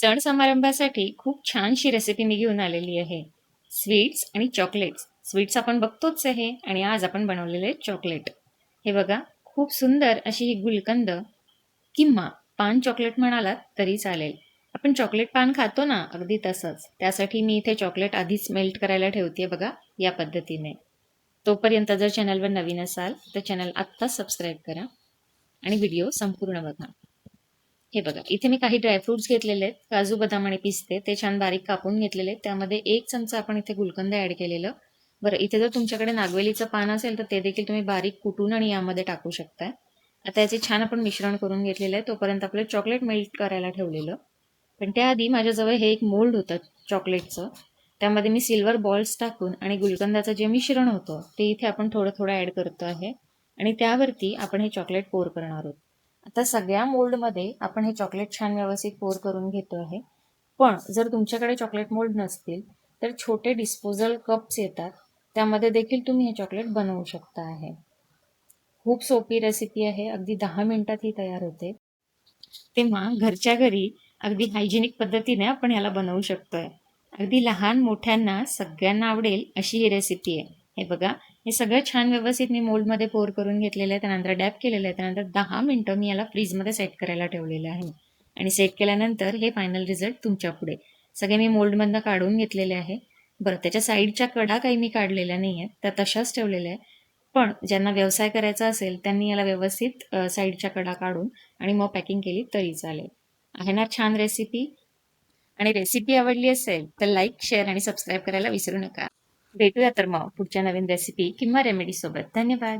सण समारंभासाठी खूप छानशी रेसिपी मी घेऊन आलेली आहे. स्वीट्स आणि चॉकलेट्स. स्वीट्स आपण बघतोच आहे आणि आज आपण बनवलेले चॉकलेट. हे बघा, खूप सुंदर अशी ही गुलकंद किंवा पान चॉकलेट म्हणालात तरी चालेल. आपण चॉकलेट पान खातो ना, अगदी तसंच. त्यासाठी मी इथे चॉकलेट आधीच मेल्ट करायला ठेवते बघा, या पद्धतीने. तोपर्यंत जर चॅनलवर नवीन असाल तर चॅनल आत्ताच सबस्क्राईब करा आणि व्हिडिओ संपूर्ण बघा. हे बघा, इथे मी काही ड्रायफ्रुट्स घेतलेले आहेत. काजू, बदाम आणि पिस्ते ते छान बारीक कापून घेतलेले आहेत. त्यामध्ये 1 चमचा आपण इथे गुलकंद ॲड केलेलं. बरं, इथे जर तुमच्याकडे नागवेलीचं पान असेल तर ते देखील तुम्ही बारीक कुटून आणि यामध्ये टाकू शकताय. आता याचे छान आपण मिश्रण करून घेतलेलं आहे. तोपर्यंत आपलं चॉकलेट मेल्ट करायला ठेवलेलं. पण त्याआधी माझ्याजवळ हे एक मोल्ड होतं चॉकलेटचं. त्यामध्ये मी सिल्वर बॉल्स टाकून आणि गुलकंदाचं जे मिश्रण होतं ते इथे आपण थोडं-थोडं ॲड करतो आहे आणि त्यावरती आपण हे चॉकलेट पोर करणार आहोत. आता सगळ्या मोल्डमध्ये आपण हे चॉकलेट छान व्यवस्थित पोर करून घेतो आहे. पण जर तुमच्याकडे चॉकलेट मोल्ड नसतील तर छोटे डिस्पोजल कप्स येतात. त्यामध्ये देखील तुम्ही हे चॉकलेट बनवू शकता आहे. खूप सोपी रेसिपी आहे. अगदी 10 मिनिटात ही तयार होते. तेव्हा घरच्या घरी अगदी हायजेनिक पद्धतीने आपण याला बनवू शकतोय. अगदी लहान मोठ्यांना सगळ्यांना आवडेल अशी ही रेसिपी आहे. हे बघा, हे सगळं छान व्यवस्थित मी मोल्डमध्ये पोर करून घेतलेलं आहे. त्यानंतर डॅप केलेलं आहे. त्यानंतर 10 मिनिटं मी याला फ्रीजमध्ये सेट करायला ठेवलेलं आहे. आणि सेट केल्यानंतर हे फायनल रिझल्ट तुमच्या पुढे. सगळे मी मोल्डमधनं काढून घेतलेले आहे. बरं, त्याच्या साईडच्या कडा काही मी काढलेल्या नाही आहेत. त्या तशाच ठेवलेल्या आहे. पण ज्यांना व्यवसाय करायचा असेल त्यांनी याला व्यवस्थित साईडच्या कडा काढून आणि मग पॅकिंग केली तरी चालेल. आहे ना छान रेसिपी? आणि रेसिपी आवडली असेल तर लाईक, शेअर आणि सबस्क्राईब करायला विसरू नका. भेटूया तर मग पुढच्या नवीन रेसिपी किंवा रेमेडी सोबत. धन्यवाद.